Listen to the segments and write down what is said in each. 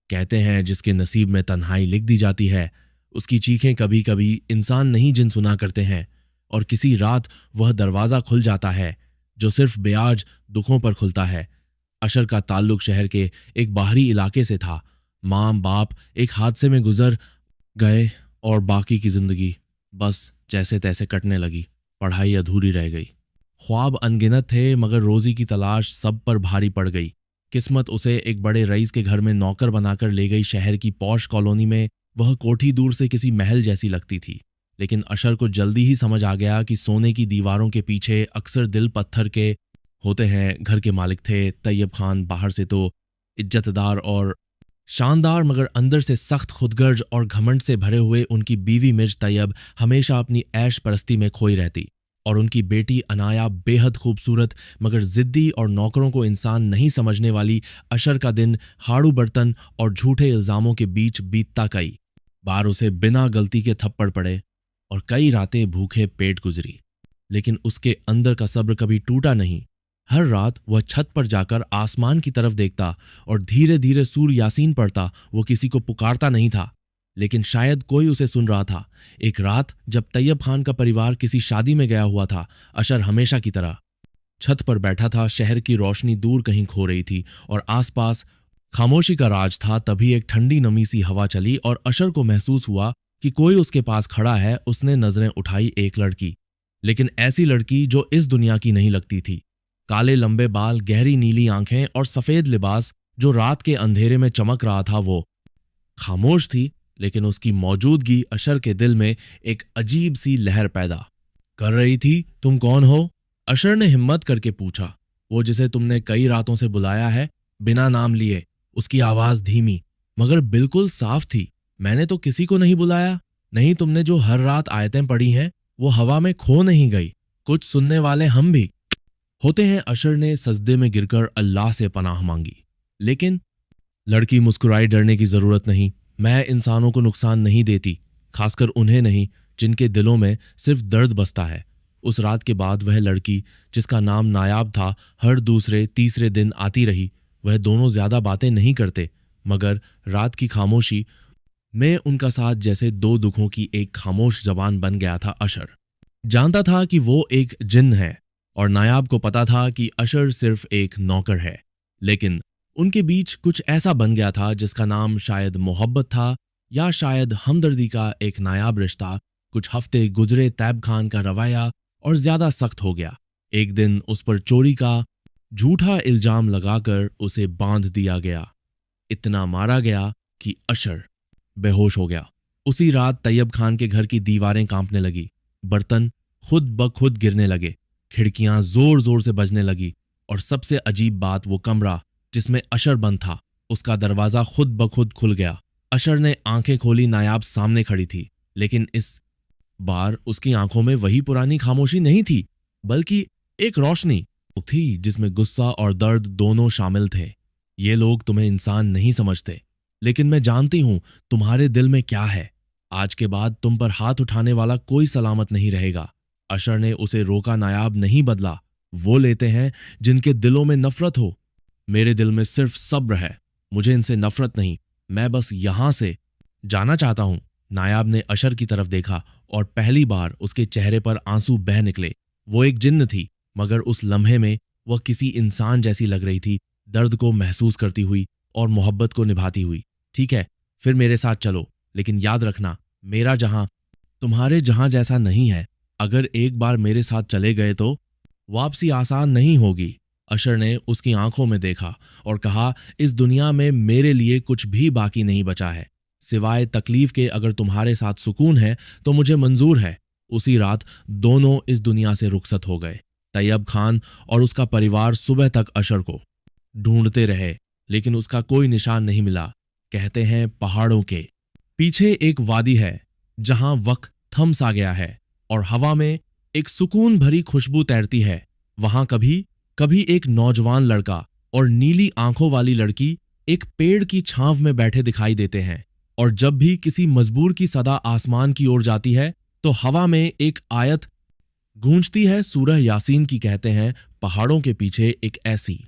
कहते हैं जिसके नसीब में तन्हाई लिख दी जाती है, उसकी चीखें कभी कभी इंसान नहीं जिन सुना करते हैं, और किसी रात वह दरवाज़ा खुल जाता है जो सिर्फ बेआज दुखों पर खुलता है। अशर का ताल्लुक शहर के एक बाहरी इलाके से था। माँ बाप एक हादसे में गुजर गए और बाकी की जिंदगी बस जैसे तैसे कटने लगी। पढ़ाई अधूरी रह गई। ख्वाब अनगिनत थे मगर रोजी की तलाश सब पर भारी पड़ गई। किस्मत उसे एक बड़े रईस के घर में नौकर बनाकर ले गई। शहर की पौश कॉलोनी में वह कोठी दूर से किसी महल जैसी लगती थी, लेकिन अशर को जल्दी ही समझ आ गया कि सोने की दीवारों के पीछे अक्सर दिल पत्थर के होते हैं। घर के मालिक थे तैयब खान। बाहर से तो इज्जतदार और शानदार, मगर अंदर से सख्त खुदगर्ज और घमंड से भरे हुए उनकी बीवी मिर्ज तैयब हमेशा अपनी ऐश परस्ती में खोई रहती, और उनकी बेटी अनाया बेहद खूबसूरत मगर जिद्दी और नौकरों को इंसान नहीं समझने वाली। अशर का दिन हाड़ू बर्तन और झूठे इल्जामों के बीच बीतता। कई बार उसे बिना गलती के थप्पड़ पड़े और कई रातें भूखे पेट गुजरी, लेकिन उसके अंदर का सब्र कभी टूटा नहीं। हर रात वह छत पर जाकर आसमान की तरफ देखता और धीरे धीरे सूर यासीन पढ़ता। वो किसी को पुकारता नहीं था, लेकिन शायद कोई उसे सुन रहा था। एक रात जब तैयब खान का परिवार किसी शादी में गया हुआ था, अशर हमेशा की तरह छत पर बैठा था। शहर की रोशनी दूर कहीं खो रही थी और आसपास खामोशी का राज था। तभी एक ठंडी नमी सी हवा चली और अशर को महसूस हुआ कि कोई उसके पास खड़ा है। उसने नजरें उठाई। एक लड़की, लेकिन ऐसी लड़की जो इस दुनिया की नहीं लगती थी। काले लंबे बाल, गहरी नीली आंखें और सफेद लिबास जो रात के अंधेरे में चमक रहा था। वो खामोश थी, लेकिन उसकी मौजूदगी अशर के दिल में एक अजीब सी लहर पैदा कर रही थी। तुम कौन हो? अशर ने हिम्मत करके पूछा। वो जिसे तुमने कई रातों से बुलाया है, बिना नाम लिए। उसकी आवाज धीमी मगर बिल्कुल साफ थी। मैंने तो किसी को नहीं बुलाया। नहीं, तुमने जो हर रात आयतें पढ़ी हैं वो हवा में खो नहीं गई। कुछ सुनने वाले हम भी होते हैं। अशर ने सजदे में गिरकर अल्लाह से पनाह मांगी। लेकिन लड़की मुस्कुराई। डरने की जरूरत नहीं। मैं इंसानों को नुकसान नहीं देती, खासकर उन्हें नहीं जिनके दिलों में सिर्फ दर्द बसता है। उस रात के बाद वह लड़की जिसका नाम नायाब था, हर दूसरे तीसरे दिन आती रही। वह दोनों ज्यादा बातें नहीं करते, मगर रात की खामोशी में उनका साथ जैसे दो दुखों की एक खामोश जबान बन गया था। अशर जानता था कि वो एक जिन्न है और नायाब को पता था कि अशर सिर्फ एक नौकर है, लेकिन उनके बीच कुछ ऐसा बन गया था जिसका नाम शायद मोहब्बत था या शायद हमदर्दी का एक नायाब रिश्ता। कुछ हफ्ते गुजरे। तैयब खान का रवैया और ज्यादा सख्त हो गया। एक दिन उस पर चोरी का झूठा इल्जाम लगाकर उसे बांध दिया गया। इतना मारा गया कि अशर बेहोश हो गया। उसी रात तैयब खान के घर की दीवारें कांपने लगी। बर्तन खुद ब खुद गिरने लगे। खिड़कियां जोर जोर से बजने लगी, और सबसे अजीब बात, वो कमरा जिसमें अशर बंद था, उसका दरवाजा खुद ब खुद खुल गया। अशर ने आंखें खोली। नायाब सामने खड़ी थी, लेकिन इस बार उसकी आंखों में वही पुरानी खामोशी नहीं थी, बल्कि एक रोशनी थी जिसमें गुस्सा और दर्द दोनों शामिल थे। ये लोग तुम्हें इंसान नहीं समझते, लेकिन मैं जानती हूं तुम्हारे दिल में क्या है। आज के बाद तुम पर हाथ उठाने वाला कोई सलामत नहीं रहेगा। अशर ने उसे रोका। नायाब नहीं बदला। वो लेते हैं जिनके दिलों में नफरत हो। मेरे दिल में सिर्फ सब्र है। मुझे इनसे नफरत नहीं, मैं बस यहां से जाना चाहता हूं। नायाब ने अशर की तरफ देखा और पहली बार उसके चेहरे पर आंसू बह निकले। वो एक जिन्न थी, मगर उस लम्हे में वह किसी इंसान जैसी लग रही थी, दर्द को महसूस करती हुई और मोहब्बत को निभाती हुई। ठीक है, फिर मेरे साथ चलो, लेकिन याद रखना, मेरा जहां तुम्हारे जहां जैसा नहीं है। अगर एक बार मेरे साथ चले गए तो वापसी आसान नहीं होगी। अशर ने उसकी आंखों में देखा और कहा, इस दुनिया में मेरे लिए कुछ भी बाकी नहीं बचा है सिवाय तकलीफ के। अगर तुम्हारे साथ सुकून है तो मुझे मंजूर है। उसी रात दोनों इस दुनिया से रुखसत हो गए। तैयब खान और उसका परिवार सुबह तक अशर को ढूंढते रहे, लेकिन उसका कोई निशान नहीं मिला। कहते हैं पहाड़ों के पीछे एक वादी है जहां वक्त थम सा गया है और हवा में एक सुकून भरी खुशबू तैरती है। वहां कभी कभी एक नौजवान लड़का और नीली आंखों वाली लड़की एक पेड़ की छांव में बैठे दिखाई देते हैं, और जब भी किसी मजबूर की सदा आसमान की ओर जाती है तो हवा में एक आयत गूंजती है सूरह यासीन की। कहते हैं पहाड़ों के पीछे एक ऐसी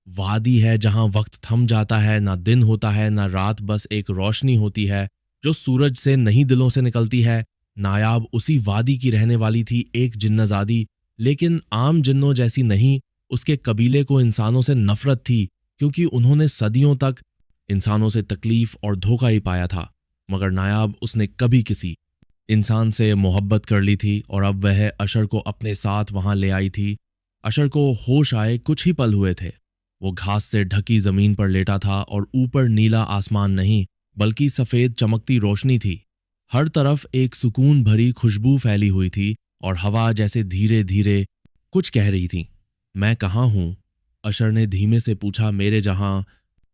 वादी है जहां वक्त थम जाता है, ना दिन होता है ना रात, बस एक रोशनी होती है जो सूरज से नहीं दिलों से निकलती है। नायाब उसी वादी की रहने वाली थी, एक जिन्नजादी, लेकिन आम जिन्नों जैसी नहीं। उसके कबीले को इंसानों से नफरत थी, क्योंकि उन्होंने सदियों तक इंसानों से तकलीफ और धोखा ही पाया था। मगर नायाब उसने कभी किसी इंसान से मोहब्बत कर ली थी, और अब वह अशर को अपने साथ वहां ले आई थी। अशर को होश आए कुछ ही पल हुए थे। वो घास से ढकी जमीन पर लेटा था और ऊपर नीला आसमान नहीं बल्कि सफेद चमकती रोशनी थी। हर तरफ एक सुकून भरी खुशबू फैली हुई थी और हवा जैसे धीरे धीरे कुछ कह रही थी। मैं कहाँ हूं? अशर ने धीमे से पूछा। मेरे जहां।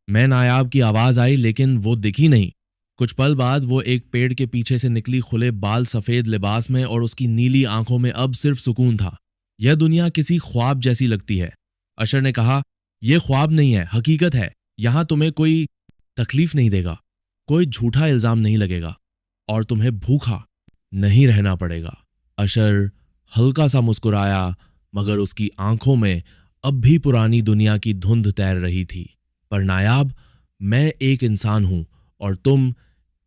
मैं नायाब की आवाज आई, लेकिन वो दिखी नहीं। कुछ पल बाद वो एक पेड़ के पीछे से निकली, खुले बाल, सफेद लिबास में, और उसकी नीली आंखों में अब सिर्फ सुकून था। यह दुनिया किसी ख्वाब जैसी लगती है। अशर ने कहा, यह ख्वाब नहीं है, हकीकत है। यहां तुम्हें कोई तकलीफ नहीं देगा, कोई झूठा इल्जाम नहीं लगेगा, और तुम्हें भूखा नहीं रहना पड़ेगा। अशर हल्का सा मुस्कुराया, मगर उसकी आंखों में अब भी पुरानी दुनिया की धुंध तैर रही थी। पर नायाब, मैं एक इंसान हूं और तुम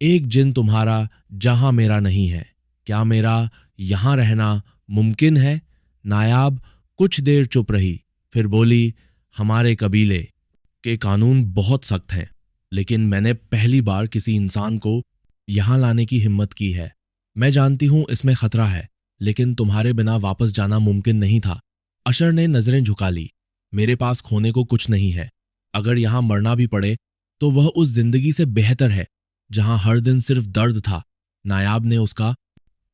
एक जिन, तुम्हारा जहां मेरा नहीं है। क्या मेरा यहां रहना मुमकिन है? नायाब कुछ देर चुप रही, फिर बोली, हमारे कबीले के कानून बहुत सख्त हैं, लेकिन मैंने पहली बार किसी इंसान को यहां लाने की हिम्मत की है। मैं जानती हूं इसमें खतरा है, लेकिन तुम्हारे बिना वापस जाना मुमकिन नहीं था। अशर ने नजरें झुका ली। मेरे पास खोने को कुछ नहीं है। अगर यहां मरना भी पड़े तो वह उस जिंदगी से बेहतर है जहां हर दिन सिर्फ दर्द था। नायाब ने उसका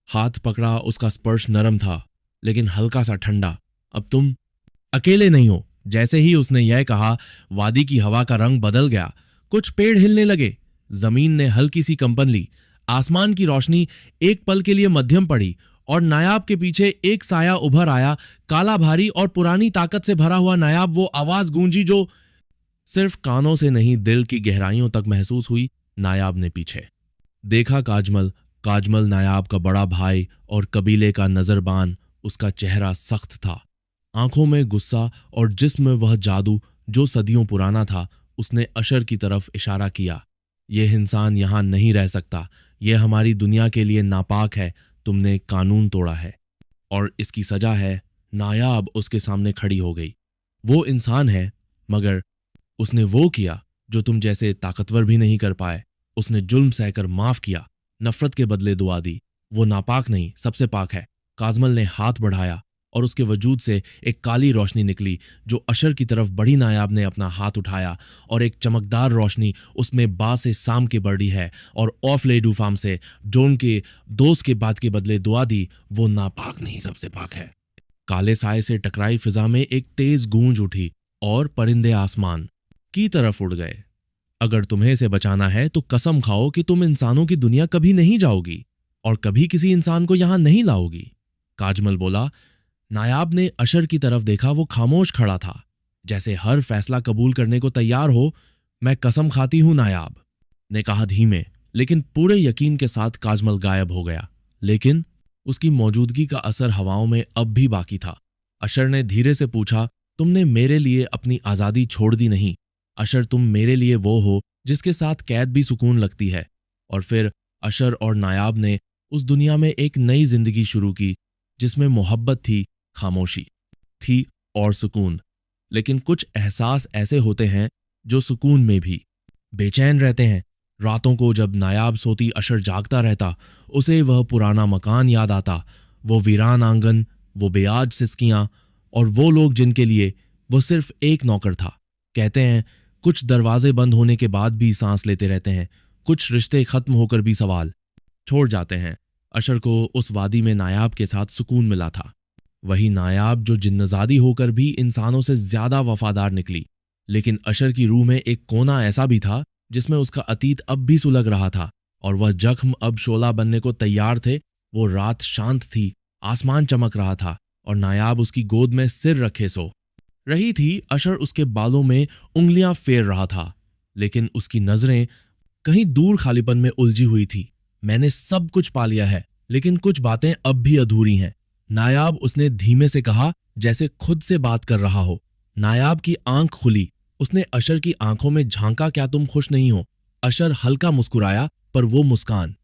हाथ पकड़ा। उसका स्पर्श नरम था, लेकिन हल्का सा ठंडा। अब तुम अकेले नहीं हो। जैसे ही उसने यह कहा, वादी की हवा का रंग बदल गया। कुछ पेड़ हिलने लगे, जमीन ने हल्की सी कंपन ली, आसमान की रोशनी एक पल के लिए मध्यम पड़ी, और नायाब के पीछे एक साया उभर आया, काला, भारी और पुरानी ताकत से भरा हुआ। नायाब, वो आवाज गूंजी जो सिर्फ कानों से नहीं दिल की गहराइयों तक महसूस हुई। नायाब ने पीछे देखा। काजमल। काजमल नायाब का बड़ा भाई और कबीले का नजरबान। उसका चेहरा सख्त था, आंखों में गुस्सा और जिस्म में वह जादू जो सदियों पुराना था। उसने अशर की तरफ इशारा किया। यह इंसान यहां नहीं रह सकता। यह हमारी दुनिया के लिए नापाक है। तुमने कानून तोड़ा है और इसकी सजा है। नायाब उसके सामने खड़ी हो गई। वो इंसान है, मगर उसने वो किया जो तुम जैसे ताकतवर भी नहीं कर पाए। उसने जुल्म सहकर माफ किया, नफरत के बदले दुआ दी। वो नापाक नहीं, सबसे पाक है। काजमल ने हाथ बढ़ाया और उसके वजूद से एक काली रोशनी निकली जो अशर की तरफ बढ़ी। नायाब ने अपना हाथ उठाया और एक चमकदार रोशनी, उसमें बा से साम के बढ़ी है और ऑफ लेडू फार्म से जोन के दोस्त के बाद के बदले दुआ दी। वो नापाक नहीं, सबसे पाक है। काले साए से टकराई फिजा में एक तेज गूंज उठी और परिंदे आसमान की तरफ उड़ गए। अगर तुम्हें इसे बचाना है तो कसम खाओ कि तुम इंसानों की दुनिया कभी नहीं जाओगी और कभी किसी इंसान को यहां नहीं लाओगी। काजमल बोला। नायाब ने अशर की तरफ देखा। वो खामोश खड़ा था, जैसे हर फैसला कबूल करने को तैयार हो। मैं कसम खाती हूं, नायाब ने कहा धीमे लेकिन पूरे यकीन के साथ। काजमल गायब हो गया, लेकिन उसकी मौजूदगी का असर हवाओं में अब भी बाकी था। अशर ने धीरे से पूछा, तुमने मेरे लिए अपनी आजादी छोड़ दी नहीं? अशर, तुम मेरे लिए वो हो जिसके साथ कैद भी सुकून लगती है। और फिर अशर और नायाब ने उस दुनिया में एक नई जिंदगी शुरू की जिसमें मोहब्बत थी, खामोशी थी और सुकून। लेकिन कुछ एहसास ऐसे होते हैं जो सुकून में भी बेचैन रहते हैं। रातों को जब नायाब सोती, अशर जागता रहता। उसे वह पुराना मकान याद आता, वो वीरान आंगन, वो बेआज सिसकियां और वो लोग जिनके लिए वो सिर्फ एक नौकर था। कहते हैं कुछ दरवाजे बंद होने के बाद भी सांस लेते रहते हैं, कुछ रिश्ते खत्म होकर भी सवाल छोड़ जाते हैं। अशर को उस वादी में नायाब के साथ सुकून मिला था। वही नायाब जो जिन्नजादी होकर भी इंसानों से ज्यादा वफादार निकली। लेकिन अशर की रूह में एक कोना ऐसा भी था जिसमें उसका अतीत अब भी सुलग रहा था, और वह जख्म अब शोला बनने को तैयार थे। वो रात शांत थी, आसमान चमक रहा था और नायाब उसकी गोद में सिर रखे सो रही थी। अशर उसके बालों में उंगलियां फेर रहा था, लेकिन उसकी नजरें कहीं दूर खालीपन में उलझी हुई थी। मैंने सब कुछ पा लिया है, लेकिन कुछ बातें अब भी अधूरी हैं। नायाब, उसने धीमे से कहा, जैसे खुद से बात कर रहा हो। नायाब की आंख खुली, उसने अशर की आंखों में झांका, क्या तुम खुश नहीं हो? अशर हल्का मुस्कुराया, पर वो मुस्कान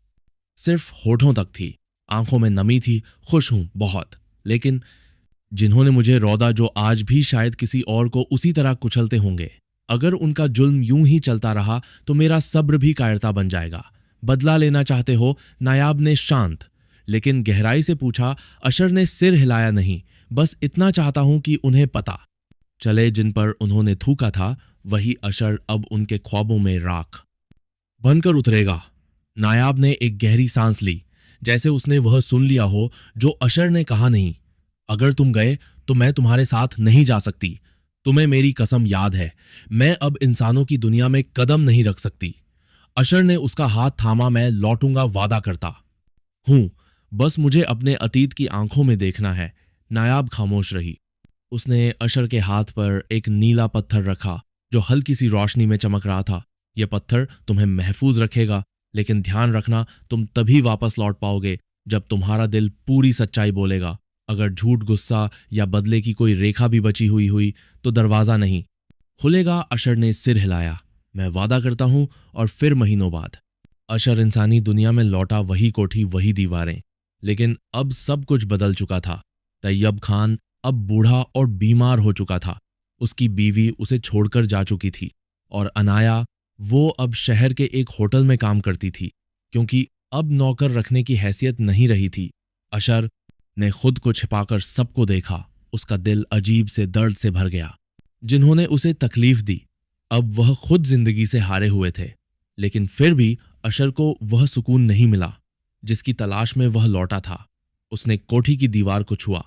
सिर्फ होठों तक थी, आंखों में नमी थी। खुश हूं बहुत, लेकिन जिन्होंने मुझे रौदा, जो आज भी शायद किसी और को उसी तरह कुचलते होंगे, अगर उनका जुल्म यूं ही चलता रहा तो मेरा सब्र भी कायरता बन जाएगा। बदला लेना चाहते हो? नायाब ने शांत लेकिन गहराई से पूछा। अशर ने सिर हिलाया। नहीं, बस इतना चाहता हूं कि उन्हें पता चले, जिन पर उन्होंने थूका था वही अशर अब उनके ख्वाबों में राख बनकर उतरेगा। नायाब ने एक गहरी सांस ली, जैसे उसने वह सुन लिया हो जो अशर ने कहा नहीं। अगर तुम गए तो मैं तुम्हारे साथ नहीं जा सकती। तुम्हें मेरी कसम याद है, मैं अब इंसानों की दुनिया में कदम नहीं रख सकती। अशर ने उसका हाथ थामा। मैं लौटूंगा, वादा करता हूं, बस मुझे अपने अतीत की आंखों में देखना है। नायाब खामोश रही। उसने अशर के हाथ पर एक नीला पत्थर रखा जो हल्की सी रोशनी में चमक रहा था। यह पत्थर तुम्हें महफूज रखेगा, लेकिन ध्यान रखना, तुम तभी वापस लौट पाओगे जब तुम्हारा दिल पूरी सच्चाई बोलेगा। अगर झूठ, गुस्सा या बदले की कोई रेखा भी बची हुई तो दरवाजा नहीं खुलेगा। अशर ने सिर हिलाया। मैं वादा करता हूं। और फिर महीनों बाद अशर इंसानी दुनिया में लौटा। वही कोठी, वही दीवारें, लेकिन अब सब कुछ बदल चुका था। तैयब खान अब बूढ़ा और बीमार हो चुका था। उसकी बीवी उसे छोड़कर जा चुकी थी, और अनाया, वो अब शहर के एक होटल में काम करती थी, क्योंकि अब नौकर रखने की हैसियत नहीं रही थी। अशर ने खुद को छिपाकर सबको देखा। उसका दिल अजीब से दर्द से भर गया। जिन्होंने उसे तकलीफ दी, अब वह खुद जिंदगी से हारे हुए थे, लेकिन फिर भी अशर को वह सुकून नहीं मिला जिसकी तलाश में वह लौटा था। उसने कोठी की दीवार को छुआ,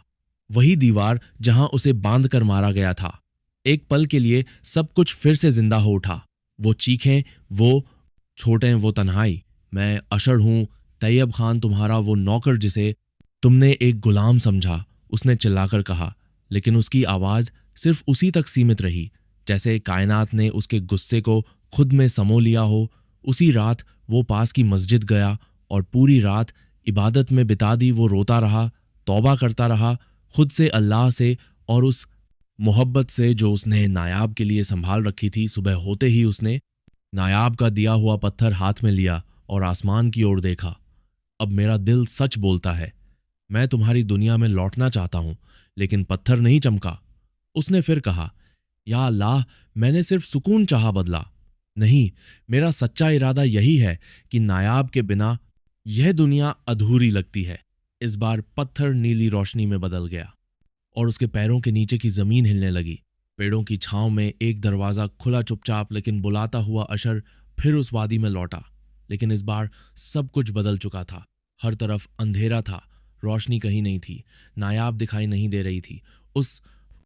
वही दीवार जहां उसे बांध कर मारा गया था। एक पल के लिए सब कुछ फिर से जिंदा हो उठा। वो चीखें, वो छोटें, वो तन्हाई। मैं अशर हूं, तैयब खान तुम्हारा वो नौकर जिसे तुमने एक गुलाम समझा, उसने चिल्लाकर कहा। लेकिन उसकी आवाज सिर्फ उसी तक सीमित रही, जैसे कायनात ने उसके गुस्से को खुद में समो लिया हो। उसी रात वो पास की मस्जिद गया और पूरी रात इबादत में बिता दी। वो रोता रहा, तौबा करता रहा, खुद से, अल्लाह से और उस मोहब्बत से जो उसने नायाब के लिए संभाल रखी थी। सुबह होते ही उसने नायाब का दिया हुआ पत्थर हाथ में लिया और आसमान की ओर देखा। अब मेरा दिल सच बोलता है, मैं तुम्हारी दुनिया में लौटना चाहता हूं, लेकिन पत्थर नहीं चमका। उसने फिर कहा, या अल्लाह, मैंने सिर्फ सुकून चाहा, बदला नहीं। मेरा सच्चा इरादा यही है कि नायाब के बिना यह दुनिया अधूरी लगती है। इस बार पत्थर नीली रोशनी में बदल गया और उसके पैरों के नीचे की जमीन हिलने लगी। पेड़ों की छांव में एक दरवाजा खुला, चुपचाप लेकिन बुलाता हुआ अशर फिर उस वादी में लौटा। लेकिन इस बार सब कुछ बदल चुका था। हर तरफ अंधेरा था, रोशनी कहीं नहीं थी, नायाब दिखाई नहीं दे रही थी। उस